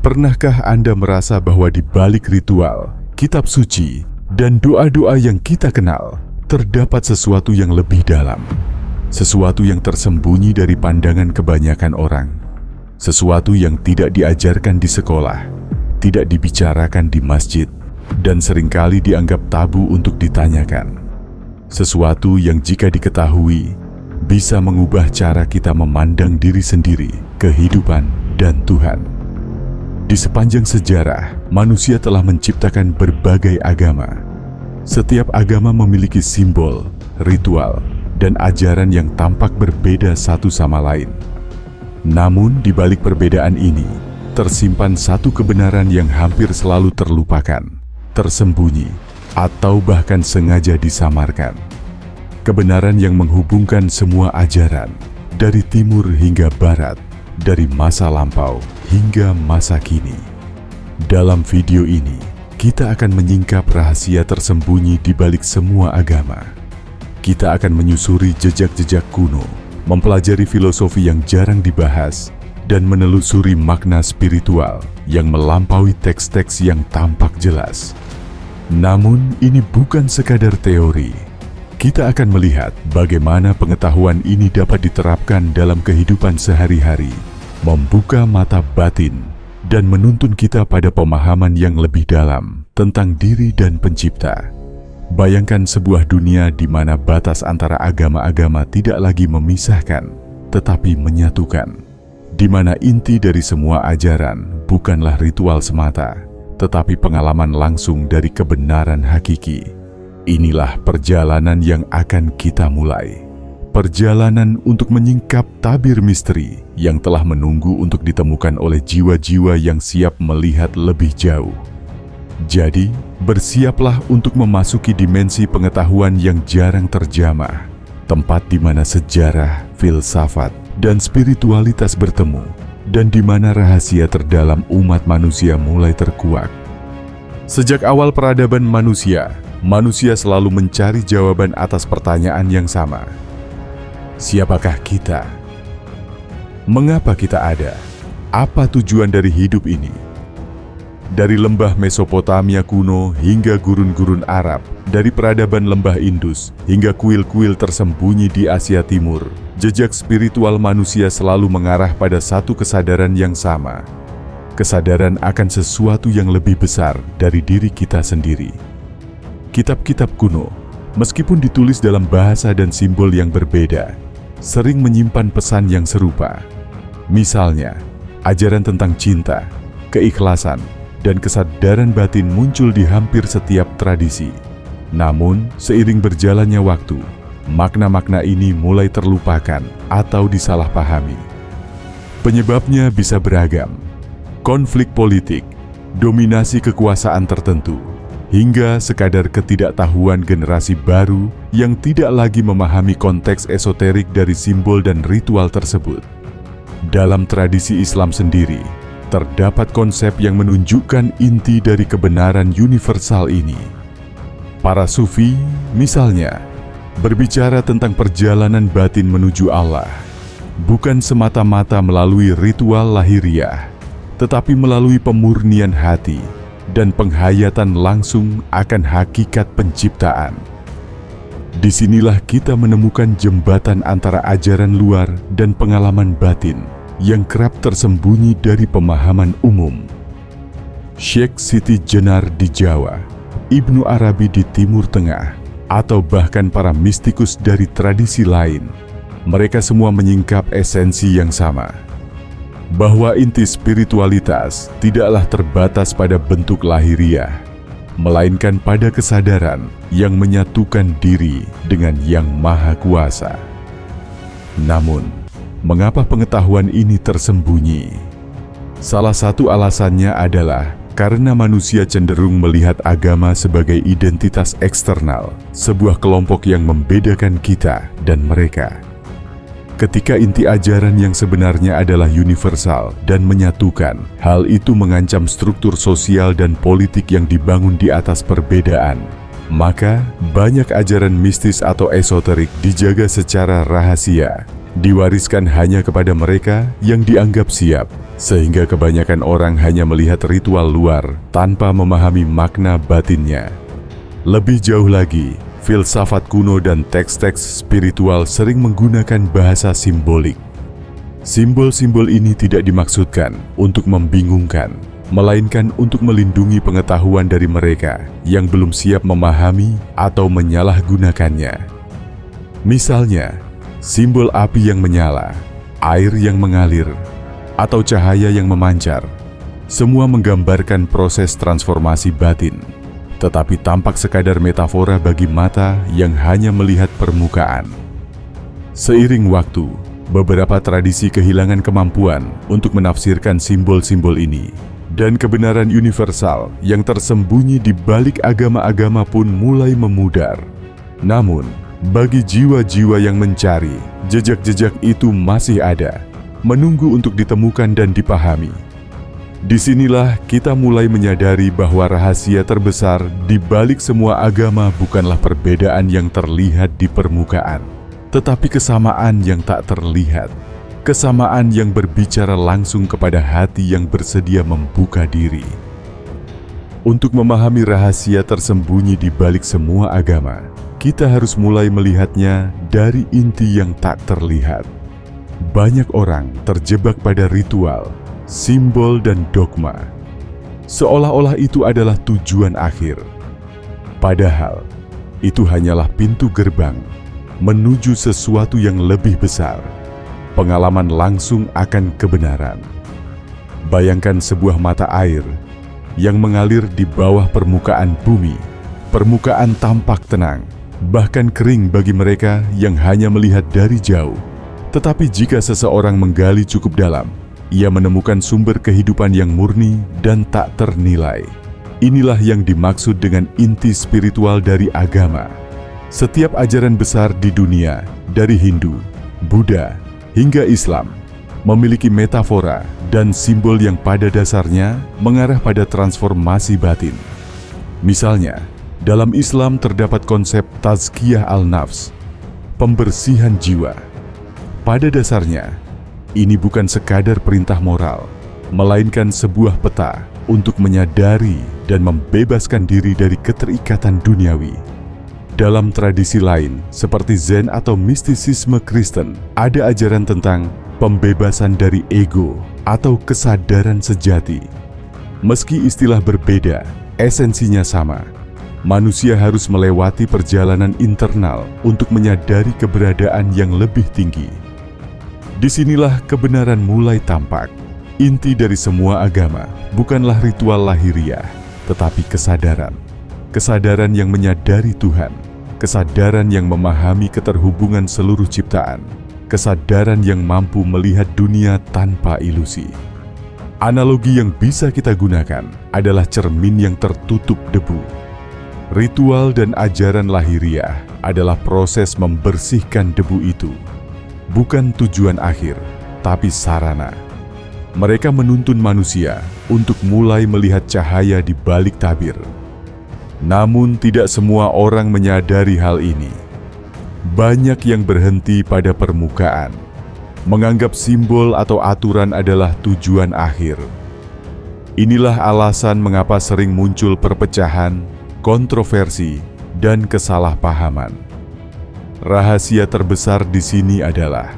Pernahkah Anda merasa bahwa di balik ritual, kitab suci, dan doa-doa yang kita kenal, terdapat sesuatu yang lebih dalam? Sesuatu yang tersembunyi dari pandangan kebanyakan orang. Sesuatu yang tidak diajarkan di sekolah, tidak dibicarakan di masjid, dan seringkali dianggap tabu untuk ditanyakan. Sesuatu yang jika diketahui, bisa mengubah cara kita memandang diri sendiri, kehidupan, dan Tuhan. Di sepanjang sejarah, manusia telah menciptakan berbagai agama. Setiap agama memiliki simbol, ritual, dan ajaran yang tampak berbeda satu sama lain. Namun, di balik perbedaan ini, tersimpan satu kebenaran yang hampir selalu terlupakan, tersembunyi, atau bahkan sengaja disamarkan. Kebenaran yang menghubungkan semua ajaran, dari timur hingga barat, dari masa lampau hingga masa kini. Dalam video ini, kita akan menyingkap rahasia tersembunyi di balik semua agama. Kita akan menyusuri jejak-jejak kuno, mempelajari filosofi yang jarang dibahas, dan menelusuri makna spiritual yang melampaui teks-teks yang tampak jelas. Namun, ini bukan sekadar teori. Kita akan melihat bagaimana pengetahuan ini dapat diterapkan dalam kehidupan sehari-hari, membuka mata batin, dan menuntun kita pada pemahaman yang lebih dalam tentang diri dan Pencipta. Bayangkan sebuah dunia di mana batas antara agama-agama tidak lagi memisahkan, tetapi menyatukan. Di mana inti dari semua ajaran bukanlah ritual semata, tetapi pengalaman langsung dari kebenaran hakiki. Inilah perjalanan yang akan kita mulai. Perjalanan untuk menyingkap tabir misteri yang telah menunggu untuk ditemukan oleh jiwa-jiwa yang siap melihat lebih jauh. Jadi, bersiaplah untuk memasuki dimensi pengetahuan yang jarang terjamah, tempat di mana sejarah, filsafat, dan spiritualitas bertemu, dan di mana rahasia terdalam umat manusia mulai terkuak. Sejak awal peradaban manusia selalu mencari jawaban atas pertanyaan yang sama. Siapakah kita? Mengapa kita ada? Apa tujuan dari hidup ini? Dari lembah Mesopotamia kuno hingga gurun-gurun Arab, dari peradaban lembah Indus hingga kuil-kuil tersembunyi di Asia Timur, jejak spiritual manusia selalu mengarah pada satu kesadaran yang sama. Kesadaran akan sesuatu yang lebih besar dari diri kita sendiri. Kitab-kitab kuno, meskipun ditulis dalam bahasa dan simbol yang berbeda, sering menyimpan pesan yang serupa. Misalnya, ajaran tentang cinta, keikhlasan, dan kesadaran batin muncul di hampir setiap tradisi. Namun, seiring berjalannya waktu, makna-makna ini mulai terlupakan atau disalahpahami. Penyebabnya bisa beragam. Konflik politik, dominasi kekuasaan tertentu, hingga sekadar ketidaktahuan generasi baru yang tidak lagi memahami konteks esoterik dari simbol dan ritual tersebut. Dalam tradisi Islam sendiri, terdapat konsep yang menunjukkan inti dari kebenaran universal ini. Para sufi, misalnya, berbicara tentang perjalanan batin menuju Allah, bukan semata-mata melalui ritual lahiriah, tetapi melalui pemurnian hati dan penghayatan langsung akan hakikat penciptaan. Disinilah kita menemukan jembatan antara ajaran luar dan pengalaman batin yang kerap tersembunyi dari pemahaman umum. Syekh Siti Jenar di Jawa, Ibnu Arabi di Timur Tengah, atau bahkan para mistikus dari tradisi lain, mereka semua menyingkap esensi yang sama, bahwa inti spiritualitas tidaklah terbatas pada bentuk lahiriah, melainkan pada kesadaran yang menyatukan diri dengan Yang Maha Kuasa. Namun, mengapa pengetahuan ini tersembunyi? Salah satu alasannya adalah karena manusia cenderung melihat agama sebagai identitas eksternal, sebuah kelompok yang membedakan kita dan mereka. Ketika inti ajaran yang sebenarnya adalah universal dan menyatukan, hal itu mengancam struktur sosial dan politik yang dibangun di atas perbedaan. Maka, banyak ajaran mistis atau esoterik dijaga secara rahasia, Diwariskan hanya kepada mereka yang dianggap siap, sehingga kebanyakan orang hanya melihat ritual luar tanpa memahami makna batinnya. Lebih jauh lagi, filsafat kuno dan teks-teks spiritual sering menggunakan bahasa simbolik. Simbol-simbol ini tidak dimaksudkan untuk membingungkan, melainkan untuk melindungi pengetahuan dari mereka yang belum siap memahami atau menyalahgunakannya. Misalnya, simbol api yang menyala, air yang mengalir, atau cahaya yang memancar, semua menggambarkan proses transformasi batin, tetapi tampak sekadar metafora bagi mata yang hanya melihat permukaan. Seiring waktu, beberapa tradisi kehilangan kemampuan untuk menafsirkan simbol-simbol ini, dan kebenaran universal yang tersembunyi di balik agama-agama pun mulai memudar. Namun, bagi jiwa-jiwa yang mencari, jejak-jejak itu masih ada, menunggu untuk ditemukan dan dipahami. Disinilah kita mulai menyadari bahwa rahasia terbesar di balik semua agama bukanlah perbedaan yang terlihat di permukaan, tetapi kesamaan yang tak terlihat, kesamaan yang berbicara langsung kepada hati yang bersedia membuka diri. Untuk memahami rahasia tersembunyi di balik semua agama, kita harus mulai melihatnya dari inti yang tak terlihat. Banyak orang terjebak pada ritual, simbol, dan dogma, seolah-olah itu adalah tujuan akhir. Padahal, itu hanyalah pintu gerbang menuju sesuatu yang lebih besar, pengalaman langsung akan kebenaran. Bayangkan sebuah mata air yang mengalir di bawah permukaan bumi. Permukaan tampak tenang, bahkan kering bagi mereka yang hanya melihat dari jauh. Tetapi jika seseorang menggali cukup dalam, ia menemukan sumber kehidupan yang murni dan tak ternilai. Inilah yang dimaksud dengan inti spiritual dari agama. Setiap ajaran besar di dunia, dari Hindu, Buddha, hingga Islam, memiliki metafora dan simbol yang pada dasarnya mengarah pada transformasi batin. Misalnya, dalam Islam terdapat konsep tazkiyah al-nafs, pembersihan jiwa. Pada dasarnya, ini bukan sekadar perintah moral, melainkan sebuah peta untuk menyadari dan membebaskan diri dari keterikatan duniawi. Dalam tradisi lain, seperti Zen atau mistisisme Kristen, ada ajaran tentang pembebasan dari ego atau kesadaran sejati. Meski istilah berbeda, esensinya sama. Manusia harus melewati perjalanan internal untuk menyadari keberadaan yang lebih tinggi. Disinilah kebenaran mulai tampak. Inti dari semua agama bukanlah ritual lahiriah, tetapi kesadaran. Kesadaran yang menyadari Tuhan, kesadaran yang memahami keterhubungan seluruh ciptaan, kesadaran yang mampu melihat dunia tanpa ilusi. Analogi yang bisa kita gunakan adalah cermin yang tertutup debu. Ritual dan ajaran lahiriah adalah proses membersihkan debu itu. Bukan tujuan akhir, tapi sarana. Mereka menuntun manusia untuk mulai melihat cahaya di balik tabir. Namun tidak semua orang menyadari hal ini. Banyak yang berhenti pada permukaan, menganggap simbol atau aturan adalah tujuan akhir. Inilah alasan mengapa sering muncul perpecahan, kontroversi, dan kesalahpahaman. Rahasia terbesar di sini adalah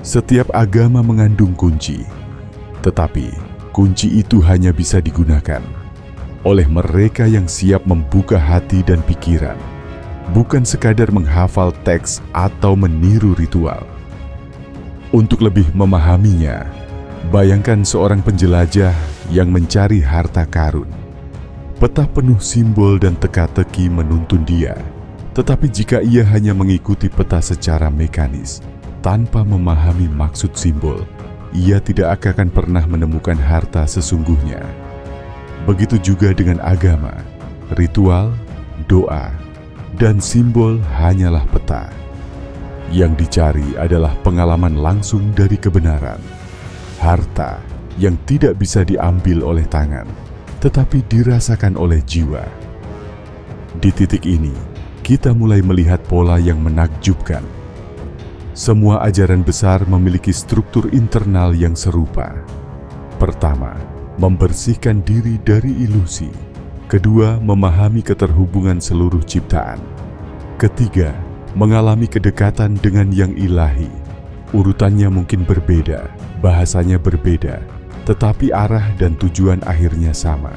setiap agama mengandung kunci, tetapi kunci itu hanya bisa digunakan oleh mereka yang siap membuka hati dan pikiran, bukan sekadar menghafal teks atau meniru ritual. Untuk lebih memahaminya, bayangkan seorang penjelajah yang mencari harta karun. Peta penuh simbol dan teka-teki menuntun dia. Tetapi jika ia hanya mengikuti peta secara mekanis, tanpa memahami maksud simbol, ia tidak akan pernah menemukan harta sesungguhnya. Begitu juga dengan agama, ritual, doa, dan simbol hanyalah peta. Yang dicari adalah pengalaman langsung dari kebenaran, harta yang tidak bisa diambil oleh tangan, tetapi dirasakan oleh jiwa. Di titik ini, kita mulai melihat pola yang menakjubkan. Semua ajaran besar memiliki struktur internal yang serupa. Pertama, membersihkan diri dari ilusi. Kedua, memahami keterhubungan seluruh ciptaan. Ketiga, mengalami kedekatan dengan yang ilahi. Urutannya mungkin berbeda, bahasanya berbeda, tetapi arah dan tujuan akhirnya sama.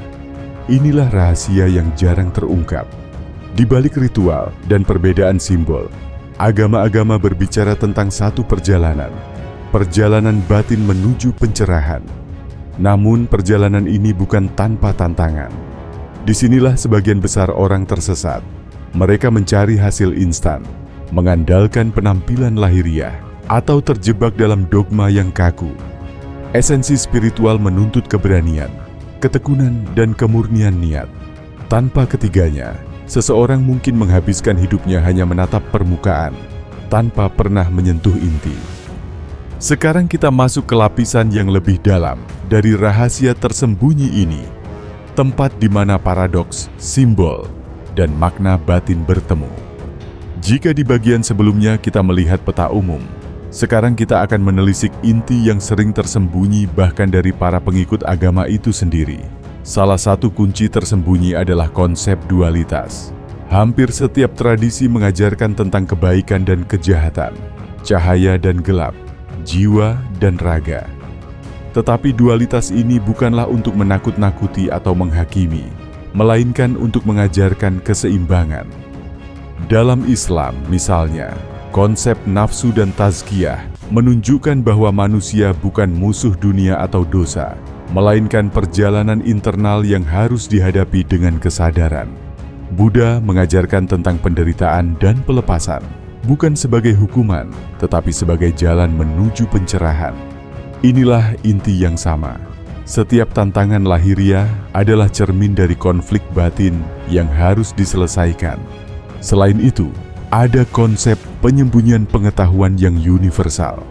Inilah rahasia yang jarang terungkap. Di balik ritual dan perbedaan simbol, agama-agama berbicara tentang satu perjalanan batin menuju pencerahan. Namun perjalanan ini bukan tanpa tantangan. Disinilah sebagian besar orang tersesat. Mereka mencari hasil instan, mengandalkan penampilan lahiriah, atau terjebak dalam dogma yang kaku. Esensi spiritual menuntut keberanian, ketekunan, dan kemurnian niat. Tanpa ketiganya, seseorang mungkin menghabiskan hidupnya hanya menatap permukaan, tanpa pernah menyentuh inti. Sekarang kita masuk ke lapisan yang lebih dalam dari rahasia tersembunyi ini, tempat di mana paradoks, simbol, dan makna batin bertemu. Jika di bagian sebelumnya kita melihat peta umum, sekarang kita akan menelisik inti yang sering tersembunyi bahkan dari para pengikut agama itu sendiri. Salah satu kunci tersembunyi adalah konsep dualitas. Hampir setiap tradisi mengajarkan tentang kebaikan dan kejahatan, cahaya dan gelap, jiwa dan raga. Tetapi dualitas ini bukanlah untuk menakut-nakuti atau menghakimi, melainkan untuk mengajarkan keseimbangan. Dalam Islam misalnya, konsep nafsu dan tazkiyah menunjukkan bahwa manusia bukan musuh dunia atau dosa, melainkan perjalanan internal yang harus dihadapi dengan kesadaran. Buddha mengajarkan tentang penderitaan dan pelepasan, bukan sebagai hukuman, tetapi sebagai jalan menuju pencerahan. Inilah inti yang sama. Setiap tantangan lahiriah adalah cermin dari konflik batin yang harus diselesaikan. Selain itu, ada konsep penyembunyian pengetahuan yang universal.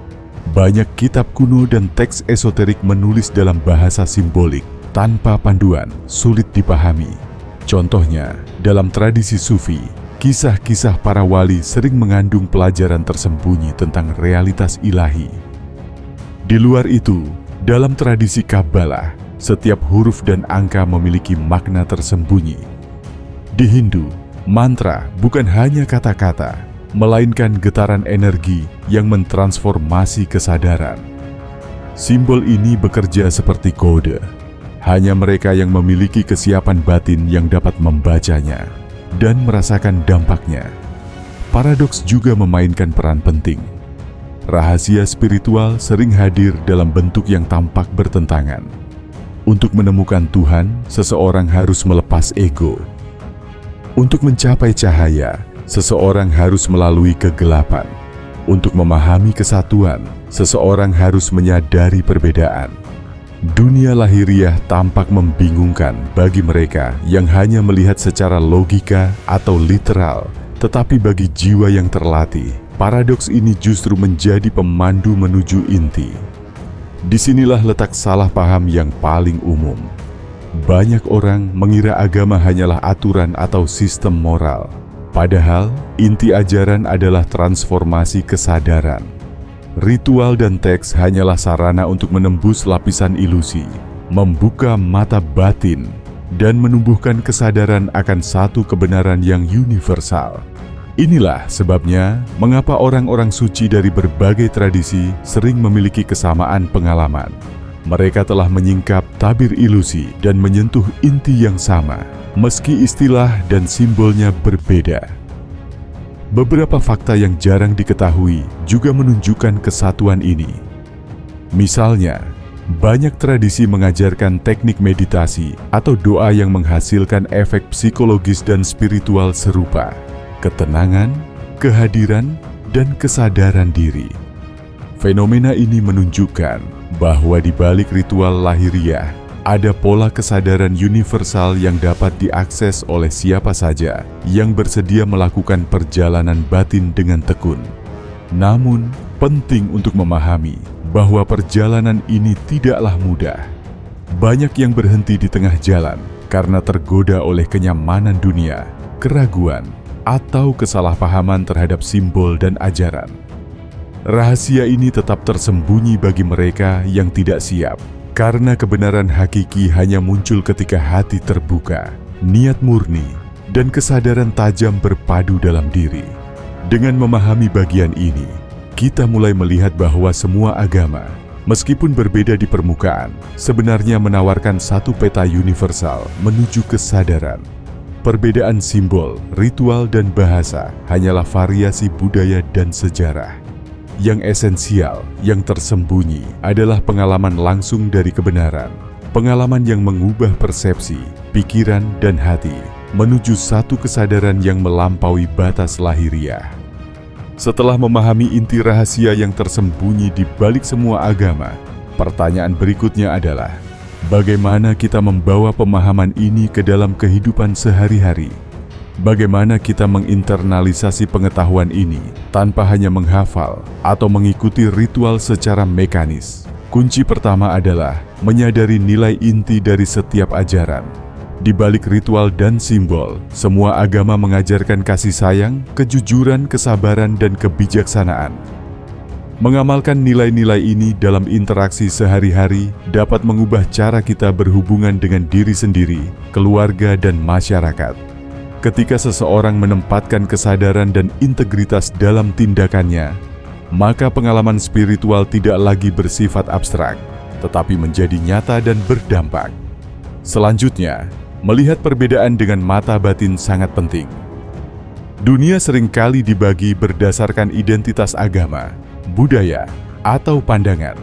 Banyak kitab kuno dan teks esoterik menulis dalam bahasa simbolik, tanpa panduan, sulit dipahami. Contohnya, dalam tradisi Sufi, kisah-kisah para wali sering mengandung pelajaran tersembunyi tentang realitas ilahi. Di luar itu, dalam tradisi Kabbalah, setiap huruf dan angka memiliki makna tersembunyi. Di Hindu, mantra bukan hanya kata-kata, melainkan getaran energi yang mentransformasi kesadaran. Simbol ini bekerja seperti kode. Hanya mereka yang memiliki kesiapan batin yang dapat membacanya dan merasakan dampaknya. Paradoks juga memainkan peran penting. Rahasia spiritual sering hadir dalam bentuk yang tampak bertentangan. Untuk menemukan Tuhan, seseorang harus melepas ego. Untuk mencapai cahaya, seseorang harus melalui kegelapan. Untuk memahami kesatuan, seseorang harus menyadari perbedaan. Dunia lahiriah tampak membingungkan bagi mereka yang hanya melihat secara logika atau literal, tetapi bagi jiwa yang terlatih, paradoks ini justru menjadi pemandu menuju inti. Disinilah letak salah paham yang paling umum. Banyak orang mengira agama hanyalah aturan atau sistem moral. Padahal, inti ajaran adalah transformasi kesadaran. Ritual dan teks hanyalah sarana untuk menembus lapisan ilusi, membuka mata batin, dan menumbuhkan kesadaran akan satu kebenaran yang universal. Inilah sebabnya mengapa orang-orang suci dari berbagai tradisi sering memiliki kesamaan pengalaman. Mereka telah menyingkap tabir ilusi dan menyentuh inti yang sama, meski istilah dan simbolnya berbeda. Beberapa fakta yang jarang diketahui juga menunjukkan kesatuan ini. Misalnya, banyak tradisi mengajarkan teknik meditasi atau doa yang menghasilkan efek psikologis dan spiritual serupa: ketenangan, kehadiran, dan kesadaran diri. Fenomena ini menunjukkan bahwa di balik ritual lahiriah ada pola kesadaran universal yang dapat diakses oleh siapa saja yang bersedia melakukan perjalanan batin dengan tekun. Namun, penting untuk memahami bahwa perjalanan ini tidaklah mudah. Banyak yang berhenti di tengah jalan karena tergoda oleh kenyamanan dunia, keraguan, atau kesalahpahaman terhadap simbol dan ajaran. rahasia ini tetap tersembunyi bagi mereka yang tidak siap, karena kebenaran hakiki hanya muncul ketika hati terbuka, niat murni, dan kesadaran tajam berpadu dalam diri. Dengan memahami bagian ini, kita mulai melihat bahwa semua agama, meskipun berbeda di permukaan, sebenarnya menawarkan satu peta universal menuju kesadaran. Perbedaan simbol, ritual, dan bahasa hanyalah variasi budaya dan sejarah. Yang esensial, yang tersembunyi adalah pengalaman langsung dari kebenaran. Pengalaman yang mengubah persepsi, pikiran, dan hati menuju satu kesadaran yang melampaui batas lahiriah. Setelah memahami inti rahasia yang tersembunyi di balik semua agama, pertanyaan berikutnya adalah, bagaimana kita membawa pemahaman ini ke dalam kehidupan sehari-hari? Bagaimana kita menginternalisasi pengetahuan ini tanpa hanya menghafal atau mengikuti ritual secara mekanis? Kunci pertama adalah menyadari nilai inti dari setiap ajaran. Di balik ritual dan simbol, semua agama mengajarkan kasih sayang, kejujuran, kesabaran, dan kebijaksanaan. Mengamalkan nilai-nilai ini dalam interaksi sehari-hari dapat mengubah cara kita berhubungan dengan diri sendiri, keluarga, dan masyarakat. Ketika seseorang menempatkan kesadaran dan integritas dalam tindakannya, maka pengalaman spiritual tidak lagi bersifat abstrak, tetapi menjadi nyata dan berdampak. Selanjutnya, melihat perbedaan dengan mata batin sangat penting. Dunia seringkali dibagi berdasarkan identitas agama, budaya, atau pandangan.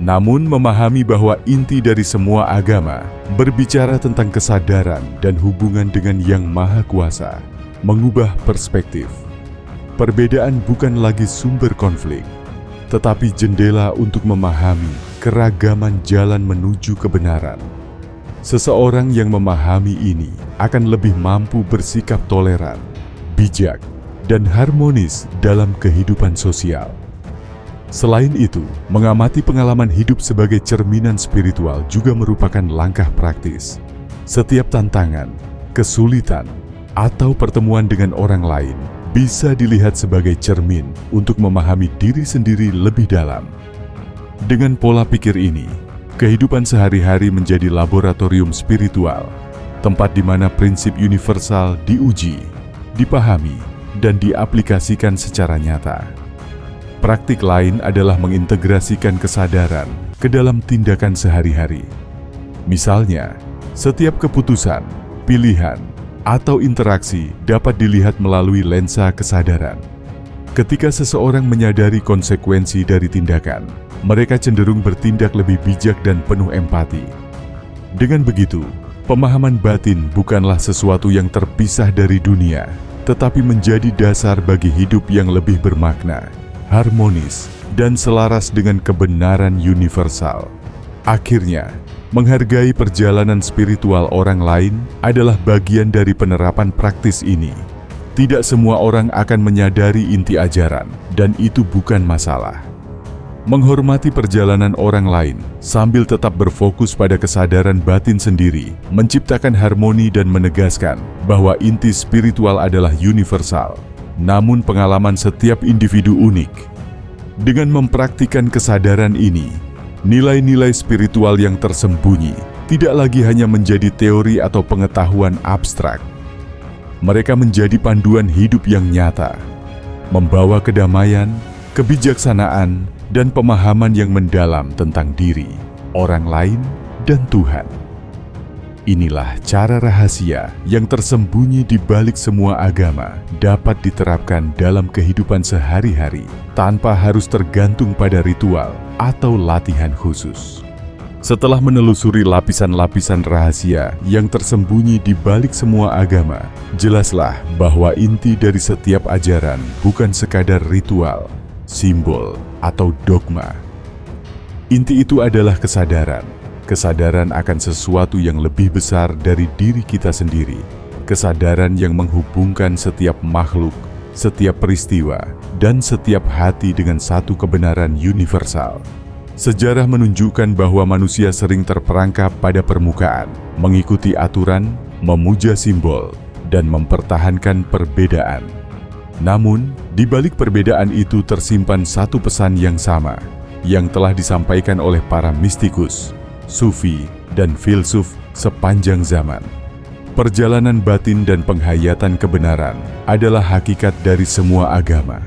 Namun, memahami bahwa inti dari semua agama berbicara tentang kesadaran dan hubungan dengan Yang Maha Kuasa, mengubah perspektif. Perbedaan bukan lagi sumber konflik, tetapi jendela untuk memahami keragaman jalan menuju kebenaran. Seseorang yang memahami ini akan lebih mampu bersikap toleran, bijak, dan harmonis dalam kehidupan sosial. Selain itu, mengamati pengalaman hidup sebagai cerminan spiritual juga merupakan langkah praktis. Setiap tantangan, kesulitan, atau pertemuan dengan orang lain bisa dilihat sebagai cermin untuk memahami diri sendiri lebih dalam. Dengan pola pikir ini, kehidupan sehari-hari menjadi laboratorium spiritual, tempat di mana prinsip universal diuji, dipahami, dan diaplikasikan secara nyata. Praktik lain adalah mengintegrasikan kesadaran ke dalam tindakan sehari-hari. Misalnya, setiap keputusan, pilihan, atau interaksi dapat dilihat melalui lensa kesadaran. Ketika seseorang menyadari konsekuensi dari tindakan, mereka cenderung bertindak lebih bijak dan penuh empati. Dengan begitu, pemahaman batin bukanlah sesuatu yang terpisah dari dunia, tetapi menjadi dasar bagi hidup yang lebih bermakna, harmonis, dan selaras dengan kebenaran universal. Akhirnya, menghargai perjalanan spiritual orang lain adalah bagian dari penerapan praktis ini. Tidak semua orang akan menyadari inti ajaran, dan itu bukan masalah. Menghormati perjalanan orang lain sambil tetap berfokus pada kesadaran batin sendiri, menciptakan harmoni dan menegaskan bahwa inti spiritual adalah universal. Namun pengalaman setiap individu unik. Dengan mempraktikkan kesadaran ini, nilai-nilai spiritual yang tersembunyi tidak lagi hanya menjadi teori atau pengetahuan abstrak. Mereka menjadi panduan hidup yang nyata, membawa kedamaian, kebijaksanaan, dan pemahaman yang mendalam tentang diri, orang lain, dan Tuhan. Inilah cara rahasia yang tersembunyi di balik semua agama dapat diterapkan dalam kehidupan sehari-hari tanpa harus tergantung pada ritual atau latihan khusus. Setelah menelusuri lapisan-lapisan rahasia yang tersembunyi di balik semua agama, jelaslah bahwa inti dari setiap ajaran bukan sekadar ritual, simbol, atau dogma. Inti itu adalah kesadaran. Kesadaran akan sesuatu yang lebih besar dari diri kita sendiri. Kesadaran yang menghubungkan setiap makhluk, setiap peristiwa, dan setiap hati dengan satu kebenaran universal. Sejarah menunjukkan bahwa manusia sering terperangkap pada permukaan, mengikuti aturan, memuja simbol, dan mempertahankan perbedaan. Namun, Di balik perbedaan itu tersimpan satu pesan yang sama, yang telah disampaikan oleh para mistikus, sufi, dan filsuf sepanjang zaman. Perjalanan batin dan penghayatan kebenaran adalah hakikat dari semua agama.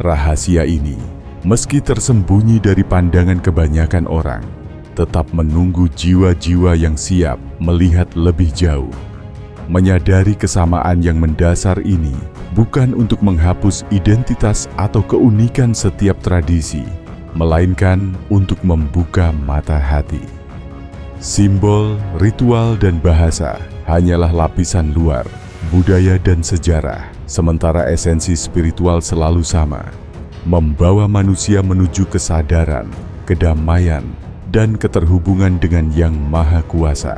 Rahasia ini, meski tersembunyi dari pandangan kebanyakan orang, tetap menunggu jiwa-jiwa yang siap melihat lebih jauh. Menyadari kesamaan yang mendasar ini bukan untuk menghapus identitas atau keunikan setiap tradisi, melainkan untuk membuka mata hati. Simbol, ritual, dan bahasa hanyalah lapisan luar, budaya dan sejarah, sementara esensi spiritual selalu sama, membawa manusia menuju kesadaran, kedamaian, dan keterhubungan dengan Yang Maha Kuasa.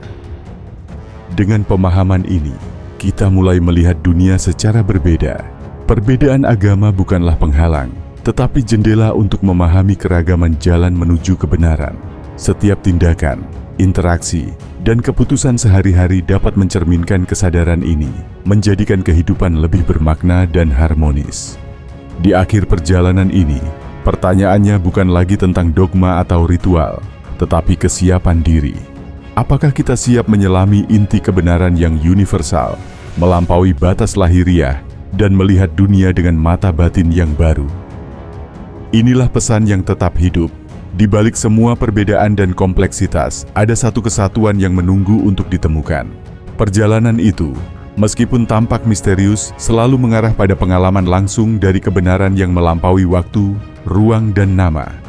Dengan pemahaman ini, kita mulai melihat dunia secara berbeda. Perbedaan agama bukanlah penghalang, tetapi jendela untuk memahami keragaman jalan menuju kebenaran. Setiap tindakan, interaksi, dan keputusan sehari-hari dapat mencerminkan kesadaran ini, menjadikan kehidupan lebih bermakna dan harmonis. Di akhir perjalanan ini, pertanyaannya bukan lagi tentang dogma atau ritual, tetapi kesiapan diri. Apakah kita siap menyelami inti kebenaran yang universal, melampaui batas lahiriah, dan melihat dunia dengan mata batin yang baru? Inilah pesan yang tetap hidup. Di balik semua perbedaan dan kompleksitas, ada satu kesatuan yang menunggu untuk ditemukan. Perjalanan itu, meskipun tampak misterius, selalu mengarah pada pengalaman langsung dari kebenaran yang melampaui waktu, ruang, dan nama.